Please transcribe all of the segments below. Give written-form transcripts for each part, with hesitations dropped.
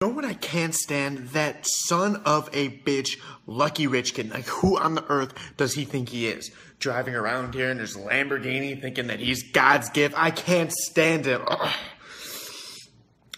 You know what I can't stand? That son of a bitch, Lucky Rich Kid. Like, who on the earth does he think he is? Driving around here in his Lamborghini thinking that he's God's gift. I can't stand him. Ugh.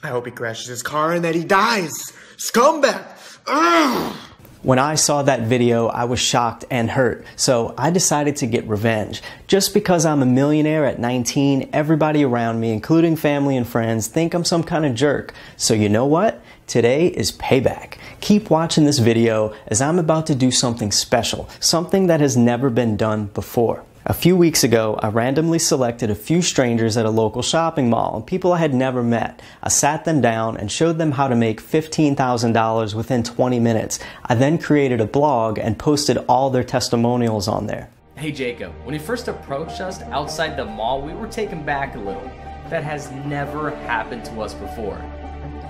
I hope he crashes his car and that he dies. Scumbag! Ugh. When I saw that video, I was shocked and hurt, so I decided to get revenge. Just because I'm a millionaire at 19, everybody around me, including family and friends, think I'm some kind of jerk. So you know what? Today is payback. Keep watching this video as I'm about to do something special, something that has never been done before. A few weeks ago, I randomly selected a few strangers at a local shopping mall, people I had never met. I sat them down and showed them how to make $15,000 within 20 minutes. I then created a blog and posted all their testimonials on there. Hey Jacob, when you first approached us outside the mall, we were taken back a little. That has never happened to us before,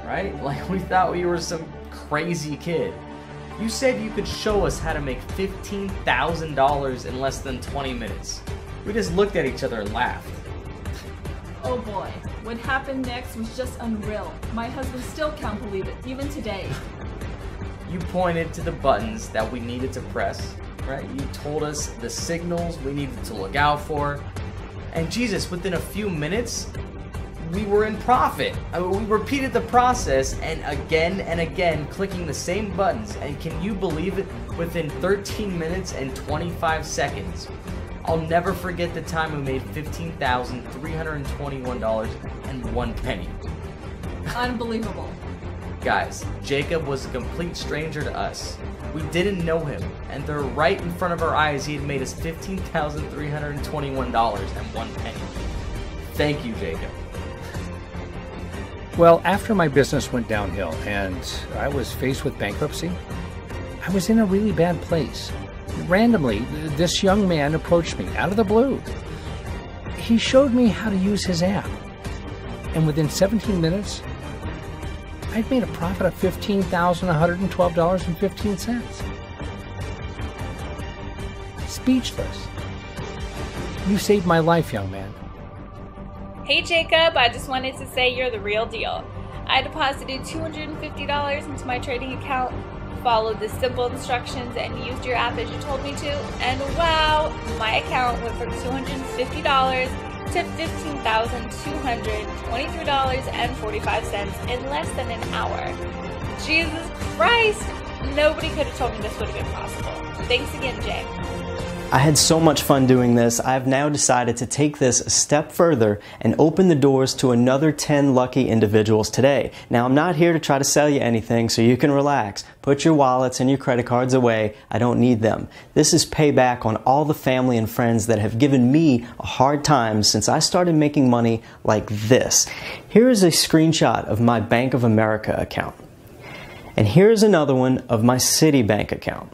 right? Like, we thought we were some crazy kid. You said you could show us how to make $15,000 in less than 20 minutes. We just looked at each other and laughed. Oh boy, what happened next was just unreal. My husband still can't believe it, even today. You pointed to the buttons that we needed to press, right? You told us the signals we needed to look out for. And Jesus, within a few minutes, we were in profit. We repeated the process and again, clicking the same buttons. And can you believe it? Within 13 minutes and 25 seconds. I'll never forget the time we made $15,321.01. Unbelievable. Guys, Jacob was a complete stranger to us. We didn't know him, and they're right in front of our eyes. He had made us $15,321.01. Thank you, Jacob. Well, after my business went downhill and I was faced with bankruptcy, I was in a really bad place. Randomly, this young man approached me out of the blue. He showed me how to use his app. And within 17 minutes, I'd made a profit of $15,112.15. Speechless. You saved my life, young man. Hey Jacob, I just wanted to say you're the real deal. I deposited $250 into my trading account, followed the simple instructions, and used your app as you told me to, and wow, my account went from $250 to $15,223.45 in less than an hour. Jesus Christ! Nobody could have told me this would have been possible. Thanks again, Jay. I had so much fun doing this. I've now decided to take this a step further and open the doors to another 10 lucky individuals today. Now, I'm not here to try to sell you anything, so you can relax. Put your wallets and your credit cards away. I don't need them. This is payback on all the family and friends that have given me a hard time since I started making money like this. Here is a screenshot of my Bank of America account. And here's another one of my Citibank account.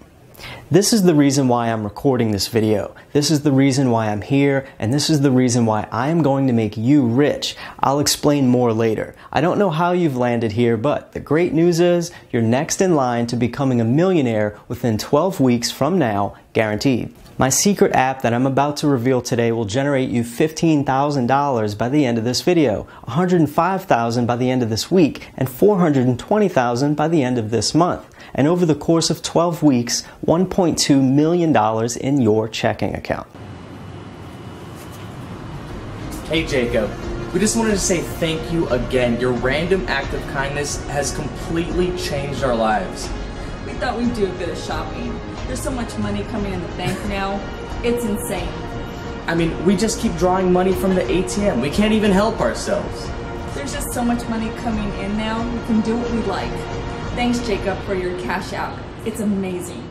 This is the reason why I'm recording this video. This is the reason why I'm here, and this is the reason why I am going to make you rich. I'll explain more later. I don't know how you've landed here, but the great news is you're next in line to becoming a millionaire within 12 weeks from now, guaranteed. My secret app that I'm about to reveal today will generate you $15,000 by the end of this video, $105,000 by the end of this week, and $420,000 by the end of this month. And over the course of 12 weeks, $1.2 million in your checking account. Hey Jacob, we just wanted to say thank you again. Your random act of kindness has completely changed our lives. We thought we'd do a bit of shopping. There's so much money coming in the bank now. It's insane. I mean, we just keep drawing money from the ATM. We can't even help ourselves. There's just so much money coming in now. We can do what we like. Thanks, Jacob, for your cash out. It's amazing.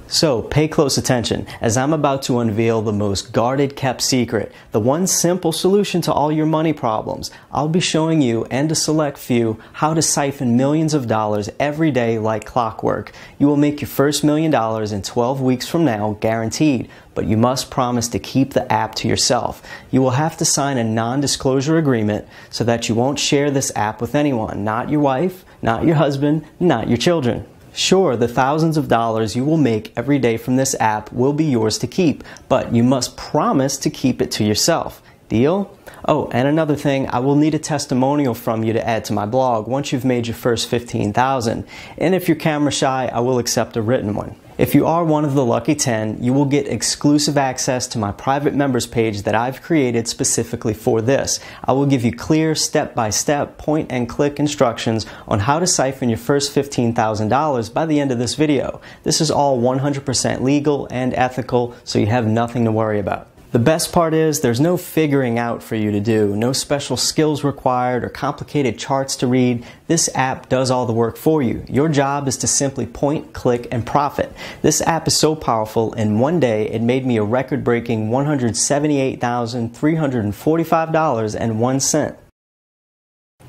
So pay close attention as I'm about to unveil the most guarded kept secret, the one simple solution to all your money problems. I'll be showing you and a select few how to siphon millions of dollars every day like clockwork. You will make your first $1 million in 12 weeks from now, guaranteed, but you must promise to keep the app to yourself. You will have to sign a non-disclosure agreement so that you won't share this app with anyone, not your wife, not your husband, not your children. Sure, the thousands of dollars you will make every day from this app will be yours to keep, but you must promise to keep it to yourself. Deal? Oh, and another thing, I will need a testimonial from you to add to my blog once you've made your first 15,000. And if you're camera shy, I will accept a written one. If you are one of the lucky 10, you will get exclusive access to my private members page that I've created specifically for this. I will give you clear step-by-step point and click instructions on how to siphon your first $15,000 by the end of this video. This is all 100% legal and ethical, so you have nothing to worry about. The best part is there's no figuring out for you to do, no special skills required or complicated charts to read. This app does all the work for you. Your job is to simply point, click, and profit. This app is so powerful, in one day it made me a record-breaking $178,345.01.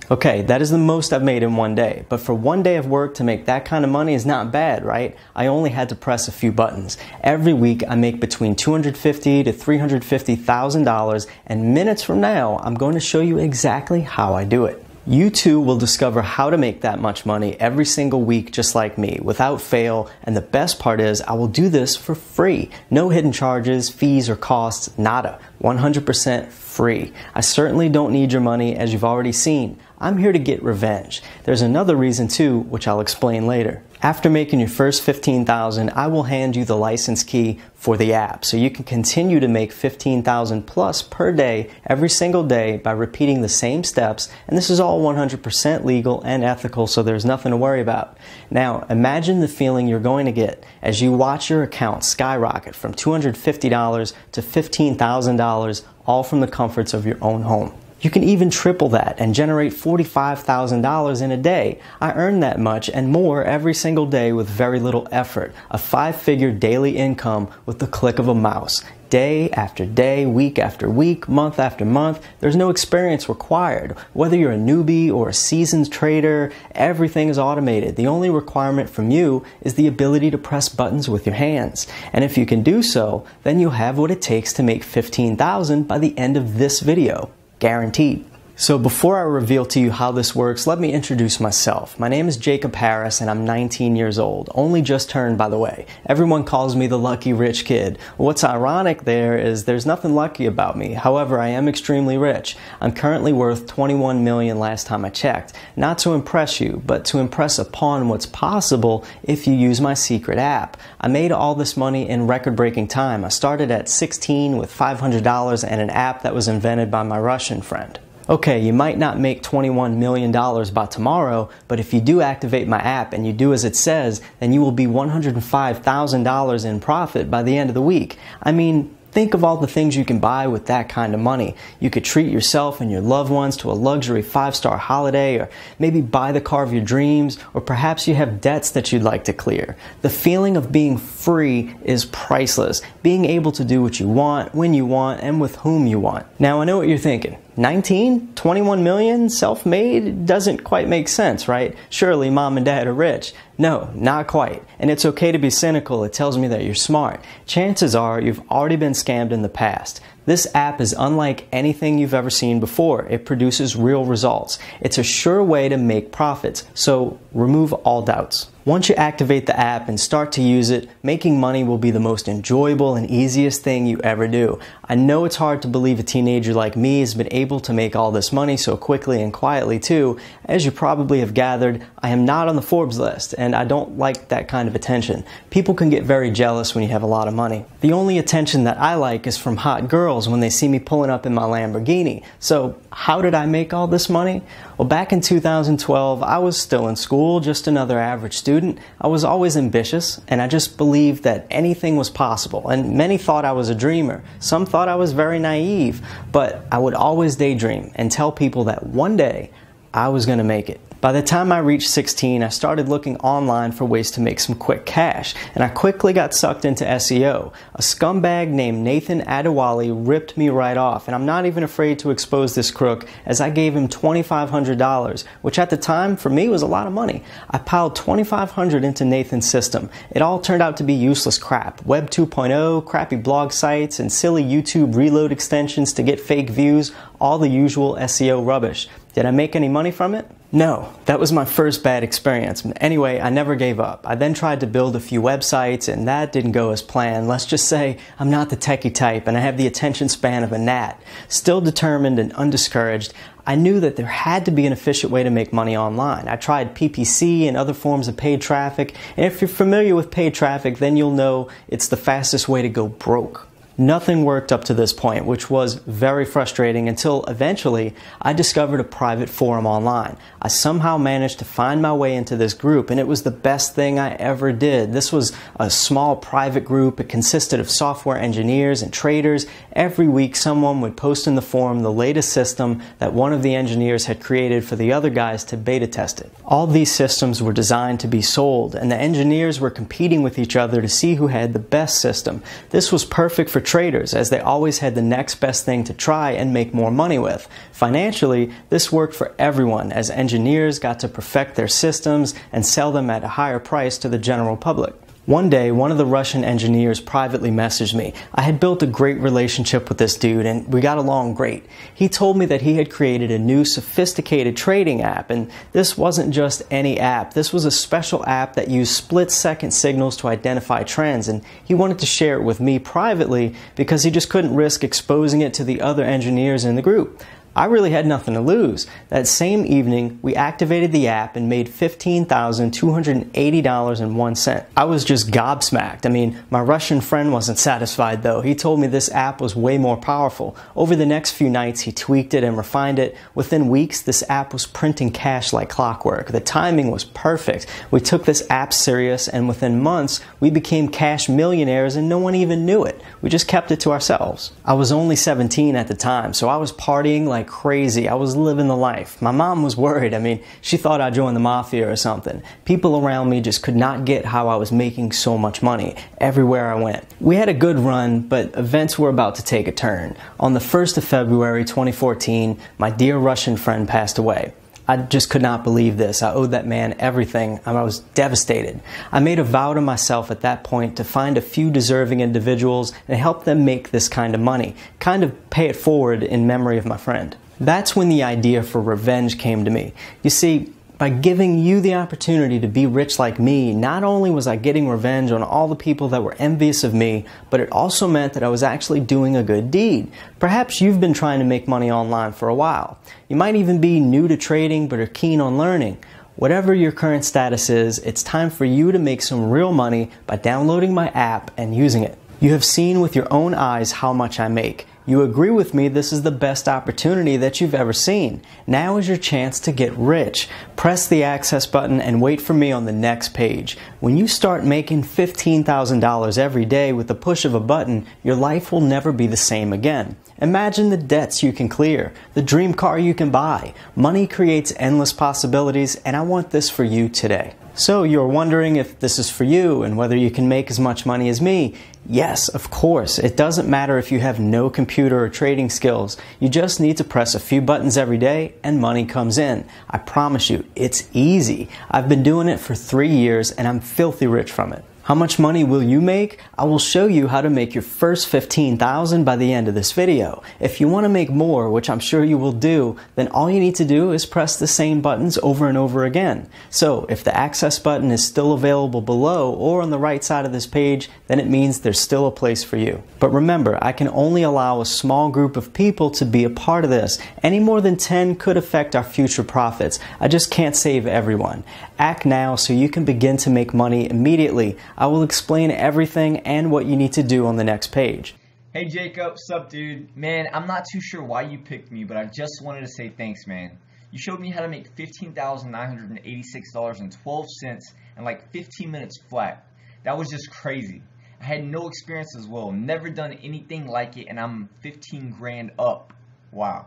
Okay, that is the most I've made in one day, but for one day of work to make that kind of money is not bad, right? I only had to press a few buttons. Every week I make between $250,000 to $350,000, and minutes from now I'm going to show you exactly how I do it. You too will discover how to make that much money every single week just like me, without fail, and the best part is I will do this for free. No hidden charges, fees, or costs, nada. 100% free. I certainly don't need your money, as you've already seen. I'm here to get revenge. There's another reason too, which I'll explain later. After making your first 15,000, I will hand you the license key for the app, so you can continue to make 15,000 plus per day, every single day, by repeating the same steps, and this is all 100% legal and ethical, so there's nothing to worry about. Now, imagine the feeling you're going to get as you watch your account skyrocket from $250 to $15,000, all from the comforts of your own home. You can even triple that and generate $45,000 in a day. I earn that much and more every single day with very little effort. A 5-figure daily income with the click of a mouse. Day after day, week after week, month after month. There's no experience required. Whether you're a newbie or a seasoned trader, everything is automated. The only requirement from you is the ability to press buttons with your hands. And if you can do so, then you'll have what it takes to make $15,000 by the end of this video. Guaranteed. So before I reveal to you how this works, let me introduce myself. My name is Jacob Harris and I'm 19 years old. Only just turned, by the way. Everyone calls me the lucky rich kid. What's ironic there is there's nothing lucky about me. However, I am extremely rich. I'm currently worth $21 million last time I checked. Not to impress you, but to impress upon what's possible if you use my secret app. I made all this money in record-breaking time. I started at 16 with $500 and an app that was invented by my Russian friend. Okay, you might not make $21 million by tomorrow, but if you do activate my app and you do as it says, then you will be $105,000 in profit by the end of the week. I mean, think of all the things you can buy with that kind of money. You could treat yourself and your loved ones to a luxury 5-star holiday, or maybe buy the car of your dreams, or perhaps you have debts that you'd like to clear. The feeling of being free is priceless. Being able to do what you want, when you want, and with whom you want. Now I know what you're thinking. 19? 21 million? Self-made? Doesn't quite make sense, right? Surely mom and dad are rich. No, not quite. And it's okay to be cynical. It tells me that you're smart. Chances are you've already been scammed in the past. This app is unlike anything you've ever seen before. It produces real results. It's a sure way to make profits, so remove all doubts. Once you activate the app and start to use it, making money will be the most enjoyable and easiest thing you ever do. I know it's hard to believe a teenager like me has been able to make all this money so quickly and quietly too. As you probably have gathered, I am not on the Forbes list, and I don't like that kind of attention. People can get very jealous when you have a lot of money. The only attention that I like is from hot girls when they see me pulling up in my Lamborghini. So how did I make all this money? Well, back in 2012, I was still in school, just another average student. I was always ambitious, and I just believed that anything was possible. And many thought I was a dreamer. Some thought I was very naive. But I would always daydream and tell people that one day I was going to make it. By the time I reached 16, I started looking online for ways to make some quick cash, and I quickly got sucked into SEO. A scumbag named Nathan Adewale ripped me right off, and I'm not even afraid to expose this crook, as I gave him $2,500, which at the time, for me, was a lot of money. I piled $2,500 into Nathan's system. It all turned out to be useless crap. Web 2.0, crappy blog sites, and silly YouTube reload extensions to get fake views, all the usual SEO rubbish. Did I make any money from it? No, that was my first bad experience. Anyway, I never gave up. I then tried to build a few websites and that didn't go as planned. Let's just say I'm not the techie type and I have the attention span of a gnat. Still determined and undiscouraged, I knew that there had to be an efficient way to make money online. I tried PPC and other forms of paid traffic, and if you're familiar with paid traffic, then you'll know it's the fastest way to go broke. Nothing worked up to this point, which was very frustrating until eventually I discovered a private forum online. I somehow managed to find my way into this group and it was the best thing I ever did. This was a small private group. It consisted of software engineers and traders. Every week someone would post in the forum the latest system that one of the engineers had created for the other guys to beta test it. All these systems were designed to be sold and the engineers were competing with each other to see who had the best system. This was perfect for traders as they always had the next best thing to try and make more money with. Financially, this worked for everyone as engineers got to perfect their systems and sell them at a higher price to the general public. One day, one of the Russian engineers privately messaged me. I had built a great relationship with this dude and we got along great. He told me that he had created a new sophisticated trading app, and this wasn't just any app. This was a special app that used split-second signals to identify trends, and he wanted to share it with me privately because he just couldn't risk exposing it to the other engineers in the group. I really had nothing to lose. That same evening, we activated the app and made $15,280.01. I was just gobsmacked. I mean, my Russian friend wasn't satisfied though. He told me this app was way more powerful. Over the next few nights, he tweaked it and refined it. Within weeks, this app was printing cash like clockwork. The timing was perfect. We took this app serious, and within months, we became cash millionaires and no one even knew it. We just kept it to ourselves. I was only 17 at the time, so I was partying like crazy. I was living the life. My mom was worried. I mean, she thought I joined the mafia or something. People around me just could not get how I was making so much money everywhere I went. We had a good run, but events were about to take a turn. On the 1st of February 2014, my dear Russian friend passed away. I just could not believe this. I owed that man everything. I was devastated. I made a vow to myself at that point to find a few deserving individuals and help them make this kind of money, kind of pay it forward in memory of my friend. That's when the idea for revenge came to me. You see, by giving you the opportunity to be rich like me, not only was I getting revenge on all the people that were envious of me, but it also meant that I was actually doing a good deed. Perhaps you've been trying to make money online for a while. You might even be new to trading but are keen on learning. Whatever your current status is, it's time for you to make some real money by downloading my app and using it. You have seen with your own eyes how much I make. You agree with me this is the best opportunity that you've ever seen. Now is your chance to get rich. Press the access button and wait for me on the next page. When you start making $15,000 every day with the push of a button, your life will never be the same again. Imagine the debts you can clear, the dream car you can buy. Money creates endless possibilities, and I want this for you today. So you're wondering if this is for you and whether you can make as much money as me. Yes, of course. It doesn't matter if you have no computer or trading skills. You just need to press a few buttons every day and money comes in. I promise you, it's easy. I've been doing it for 3 years and I'm filthy rich from it. How much money will you make? I will show you how to make your first $15,000 by the end of this video. If you want to make more, which I'm sure you will do, then all you need to do is press the same buttons over and over again. So if the access button is still available below or on the right side of this page, then it means there's still a place for you. But remember, I can only allow a small group of people to be a part of this. Any more than 10 could affect our future profits. I just can't save everyone. Act now so you can begin to make money immediately. I will explain everything and what you need to do on the next page. Hey Jacob, sup dude? Man, I'm not too sure why you picked me, but I just wanted to say thanks, man. You showed me how to make $15,986.12 in like 15 minutes flat. That was just crazy. I had no experience as well, never done anything like it, and I'm 15 grand up. Wow.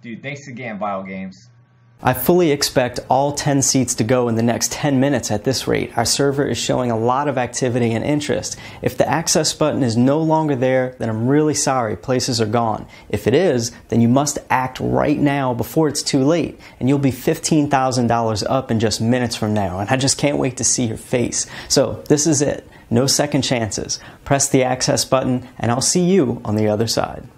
Dude, thanks again, Vile Games. I fully expect all 10 seats to go in the next 10 minutes at this rate. Our server is showing a lot of activity and interest. If the access button is no longer there, then I'm really sorry, places are gone. If it is, then you must act right now before it's too late, and you'll be $15,000 up in just minutes from now, and I just can't wait to see your face. So this is it. No second chances. Press the access button, and I'll see you on the other side.